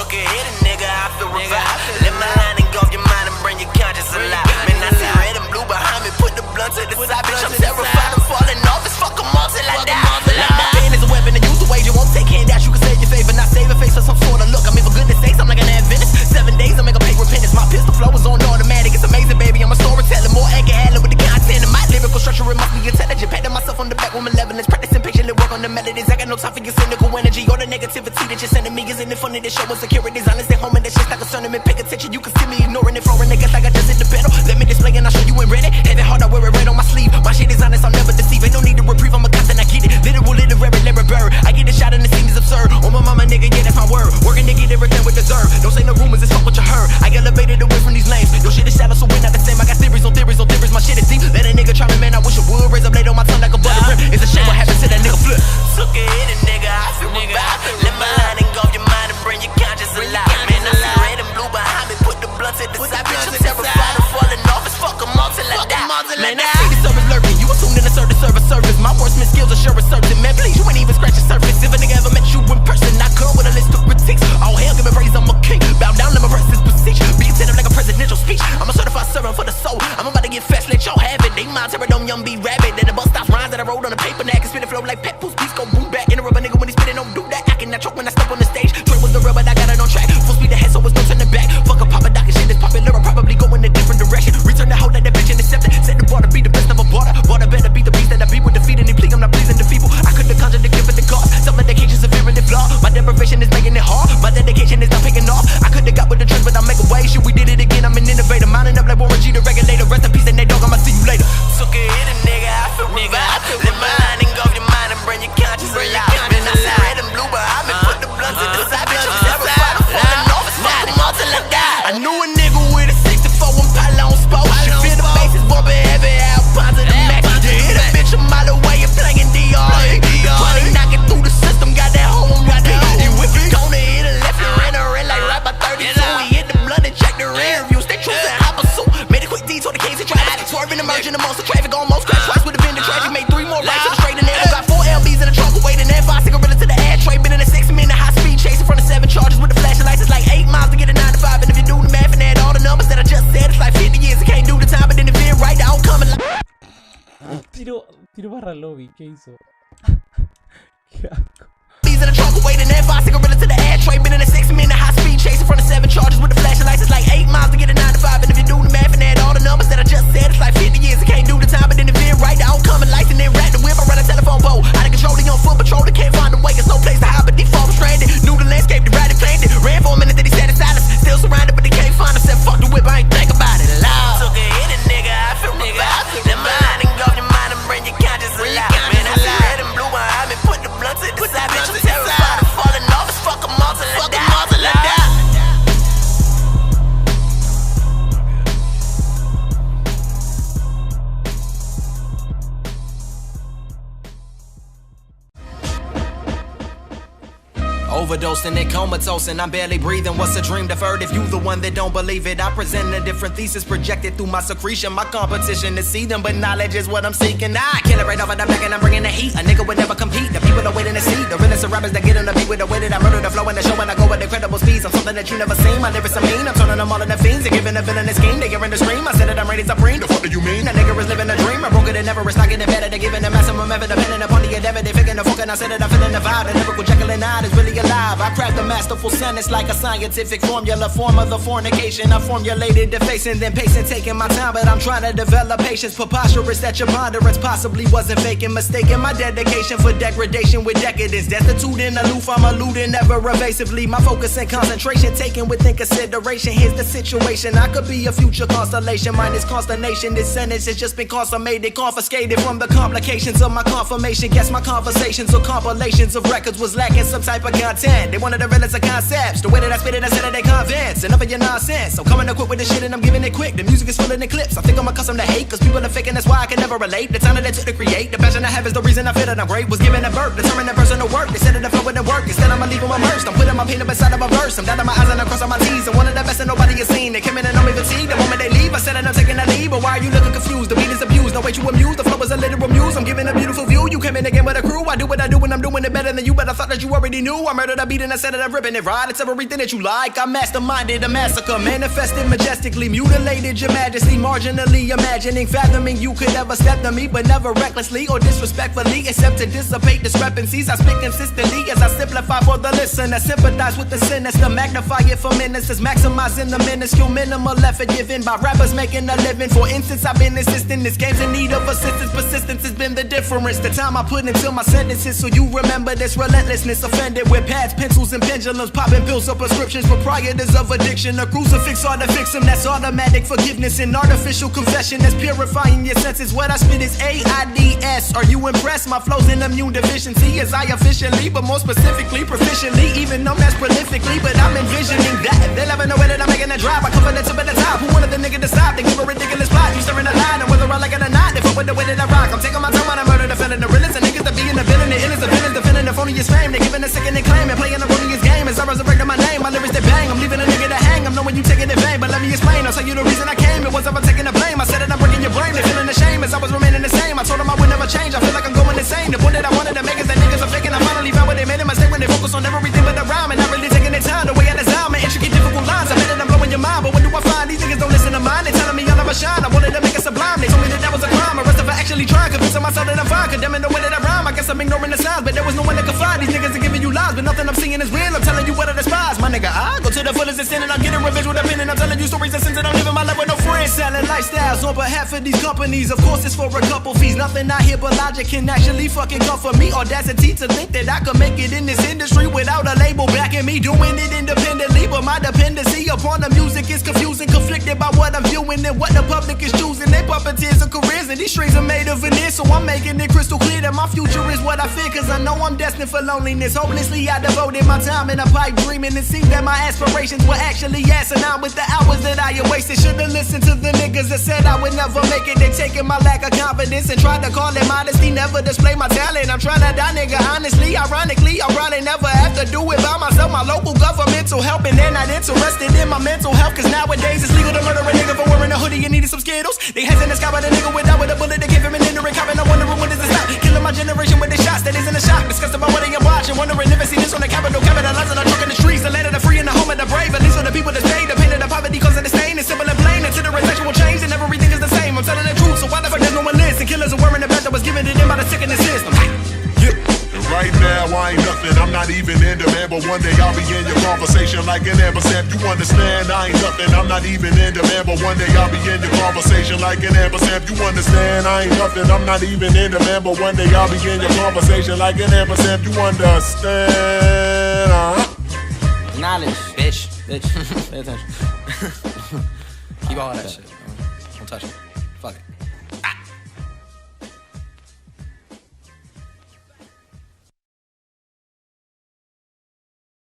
Took a hit, nigga, I feel revived. Let my line engulf your mind and bring your conscience alive. Man, I see red and blue behind me, put the blunt to the side. Bitch, I'm terrified of falling off. It's fuck 'em all till I die. My pen is a weapon and use the wage. You won't take handouts, you can save your favor. Not save a face for some sort of look. I mean, for goodness sakes, I'm like an adventist. 7 days, I make a pay repentance. My pistol flow is on automatic. It's amazing, baby. I'm a storyteller. More anchor handling with the content. And my lyrical structure, it must be intelligent. Patting myself on the back with malevolence. Practicing patiently work on the melodies. I got no time for your cynical energy or the negativity that you're sending me. Isn't it funny to show insecurities? Honest at home and that shit's not concerning me. Pick attention, you can see me ignoring it, flooring it. Guess like I just hit the pedal. Let me display and I'll show you in ready. Heavy heart, I wear it red on my sleeve. My shit is honest, I'll never deceive. Ain't no need to reprieve, I'm a content, I get it. Literal, literary bird. I get a shot and the scene is absurd. On my mama, nigga, yeah, that's my word. Working to get everything with deserve. Don't say no rumors, it's fuck what you heard. I elevated away from these lanes. Your shit is shallow, so we're not the same. I got theories on theories on theories. My shit is deep. Let a nigga try me, man. I wish I would. Raise a blade on my tongue like a butter rim. It's a shame what happened to that nigga flip. Took a hit, nigga, I feel revived. Let my line engulf your mind and bring your conscience alive. Man, I see red and blue behind me. Put the blunt to the side. Bitch, I'm terrified of falling off. It's fuck 'em all till I die. Man, I see the service lurking. You assume that the service. My wordsmith skills are sure resurgent. Man, please, you ain't even scratch the surface. If a nigga ever met you in person, I come with a list of critiques. All hell, give me praise, I'm a king. Bow down, let my rest this beseech. Be attentive like a presidential speech. I'm a certified servant for the soul. I'm about to get fast, let y'all have it. They mind tear it on young B rabbit. Then the bus stops rhymes that I wrote on the paper. Now I can spit it flow like pet pools. Beats go boom back. Interrupt a nigga when he spit it, don't do that. I cannot choke when I step on the stage. Train was the real, but I got it on track. Full speed ahead, so it's no turning back. Fuck a papa doc and shit is popular. I'll probably go in a different direction. Return the hoe, let that bitch intercept it. Set the bar to be the best of a border. Water better beat the beast that I beat with defeat. Any plea, I'm not pleasing the people. I could've conjured the gift of the cause. Some medications severely flawed. My deprivation is making it hard. My dedication is not picking off. I could've got with the trend, but I make a way. Shit, we did it again. I'm an innovator. Mounting up like Warren G, the regulator. Rest in peace, and they dog. I'ma see you later. Took a hit, nigga. I feel revived. Let my line engulf your mind and bring your conscience alive. Man, I see red and blue behind me. Put the blunt to the side. Bitch, I'm terrified of falling off. It's fuck 'em all till I die. I knew a nigga with a 64 and pylon spokes. You feel the bass is bumping heavy out. Pounds to the max. You hit a bitch a mile away. You're playing DR. Money knocking through the system. Got that home right there. You whip it, gonna hit a left and ran a red like right by 32. We hit the blood and check the rear view. Stay true to high pursuit. Made a quick detour to case of traffic. Swerving, emerging amongst the traffic. Almost crashed twice with a bend of traffic. Made 3 more rights to the straight and narrow. Got 4 LBs in the trunk waiting there. 5 cigarettes to the ashtray. Been in a 6-minute high speed chase in front of 7 charges with the flashing lights. It's like 8 miles to get a 9 to 5. And if you do the math and add all the numbers that I just said, it's like 50 years. I can't do the time, but then if you're right, the outcome is like... Tiro barra lobby, ¿qué hizo? Qué asco. In the trunk waiting there, 5 cigarettes to the ashtray. Been in a 6-minute high speed chase in front of 7 charges with the flashing lights. It's like 8 miles to get a 9 to 5. And if you do the math and add all the numbers that I just said, it's like 50 years. I can't do the time, but then if you're right, the outcome is lights and then rat the whip. I run a telephone pole. Out of control, they on foot patrol. They can't find a way. There's no place to hide, but default was stranded. Knew the landscape, the ride, planned it. Ran for a minute, then he sat in silence. Still surrounded, but they can't find us. Said fuck the whip, I ain't think about it. Loud. Took a hit, nigga, I feel revived. Let my line engulf your mind and bring your conscience alive. Man, I see red and blue behind me. Put the blunt to the side, bitch, I'm terrified of falling off. It's fuck 'em all till I die. Overdosing and comatose and I'm barely breathing. What's a dream deferred if you the one that don't believe it? I present a different thesis projected through my secretion. My competition is seething, but knowledge is what I'm seeking. I kill it right off of the back and I'm bringing the heat. A nigga would never compete. The people are waiting to see. The realest of rappers that get on the beat with the way that I murder the flow and the show and I go with incredible speeds. I'm something that you never seen. My lyrics are mean. I'm turning them all into fiends. They're giving a villain a scheme. They hearing the scream. I said that I'm ready to bring. The fuck do you mean? A nigga is living a dream. I broke it and never is not getting better. They're giving the maximum effort depending upon the endeavor. They figuring the fuck and I said that I'm feeling the vibe. The lyrical Jekyll and Hyde is really alive. I craft the masterful sentence like a scientific formula. Form of the fornication. I formulated the face and then pacing. Taking my time, but I'm trying to develop patience. Preposterous that your ponderance possibly wasn't faking. Mistaking my dedication for degradation with decadence. Destitute and aloof, I'm eluding ever evasively. My focus and concentration taken within consideration. Here's the situation. I could be a future constellation. Minus consternation. This sentence has just been consummated. Confiscated from the complications of my confirmation. Guess my conversations or compilations of records was lacking some type of content. They wanted the realest of concepts. The way that I spit it, I said that they convinced. Enough of your nonsense. I'm coming to quit with this shit and I'm giving it quick. The music is filling in clips. I think I'm accustomed to hate, cause people are faking, that's why I can never relate. The time that it took to create, the passion I have is the reason I feel that I'm great. Was given a birth, determined a personal work. They said that the flow wouldn't work. Instead I'ma leave them immersed. I'm putting my pen up inside of a verse. I'm dotting my eyes and I'm crossing my T's. I'm one of the best that nobody has seen. They came in and I'm even seen. The moment they leave, I said that I'm taking a lead. But why are you looking confused? The beat is abused. confused. No way you amuse, the flow is a literal muse. I'm giving a beautiful view. You came in again with a crew. I do what I do and I'm doing it better than you. But I thought that you already knew. I murdered a beat and I said that I'm ripping it right. It's everything that you like. I masterminded a massacre, manifested majestically, mutilated your majesty, marginally imagining, fathoming you could ever step to me, but never recklessly or disrespectfully, except to dissipate discrepancies. I speak consistently as I simplify for the listener, sympathize with the sinister, magnify it for menaces, maximizing the minuscule minimal effort given by rappers making a living. For instance, I've been insisting this game's in need of assistance. Persistence has been the difference. The time I put into my sentences, so you remember this relentlessness. Offended with pads, pencils, and pendulums, popping pills or prescriptions, proprietors of addiction. A crucifix ought to fix them. That's automatic forgiveness and artificial confession. That's purifying your senses. What I spit is AIDS. Are you impressed? My flow's an immune deficiency, as I officially, but more specifically, proficiently, even known as prolifically. But I'm envisioning that they'll never know whether I'm making a drop. I come from the tip of the top. Who wanted the nigga to stop? They give a ridiculous plot. You stirring a line, and whether I like it or not, they fuck with the way that I rock. I'm taking my time when I murder the feeling. The realest and niggas that be in the villain. The illest, the villains, defending the phoniest fame. They giving a second and claim and playing the funniest game. As I resurrect my name, my lyrics they bang. I'm leaving a nigga to hang. I'm knowing you taking it vain, but let me explain. I'll tell you the reason I came. It was ever taking the blame. I said it, I'm breaking your brain. They feeling the shame as I was remaining the same. I told them I would never change. I feel like I'm going insane. The point that I wanted to make is that niggas are faking. I finally found where they made a mistake when they focus on everything but the rhyme and not really taking their time. The way I design my intricate, difficult lines. I bet that I'm blowing your mind, but when do I find these niggas don't listen to mine? They telling me I'll never shine. I wanted to make it sublime. They told me that that was a crime. The rest of it actually trying, convincing myself that I'm fine. Condemning the way that I rhyme. I guess I'm ignoring the signs, but there was no one that could find these niggas are giving you lies, but nothing I'm seeing is real. I'm telling you what I despise, my nigga. I go to the fullest extent and I'm getting revenge with a pen, and I'm telling you stories of sins and I'm living my life with no friends. Selling lifestyles on behalf of these companies. Of course it's for a couple fees. Nothing out here but logic can actually fucking come for me. Audacity to think that I could make it in this industry without a label backing me. Doing it independently, but my dependency upon the music is confusing. Conflicted by what I'm viewing and what the public is choosing. They puppeteers of careers and these strings are made of veneer. So I'm making it crystal clear that my future is what I fear, cause I know I'm destined for loneliness. Hopelessly I devoted my time in a pipe dreaming. It seemed that my aspirations were actually asinine with the hours that I had wasted. Should've listened to the niggas that said I would never make it. They taking my lack of confidence and tried to call it modesty. Never display my talent. I'm trying to die, nigga, honestly. Ironically, I'll probably never have to do it by myself. My local governmental help, and they're not interested in my mental health, cause nowadays it's legal to murder a nigga for wearing a hoodie and needing some Skittles. They hands in the sky by the nigga with a bullet. They gave him an ignorant cop, and I'm wondering when does it stop? Killing my generation with the shots that isn't a shock. Disgusted about what they are watching, wondering if I see this on the capital. Capitalizing on truck in the streets, the land of the free and the home of the brave. At least for the people that's paid, the pain of the poverty causing the stain. It's simple and plain, until the sexual change and everything is the same. I'm telling the truth, so why the fuck does no one listen? Killers are wearing the belt that was given to them by the sick in the system. Right now I ain't nothing, I'm not even in demand, but one day I'll be in your conversation like an ampersand. You understand, I ain't nothing, I'm not even in demand, but one day I'll be in your conversation like an ampersand. You understand, I ain't nothing, I'm not even in demand, but one day I'll be in your conversation like an ampersand. You understand, Knowledge, bitch. Pay attention. Keep all that shit. Montage. Fuck it.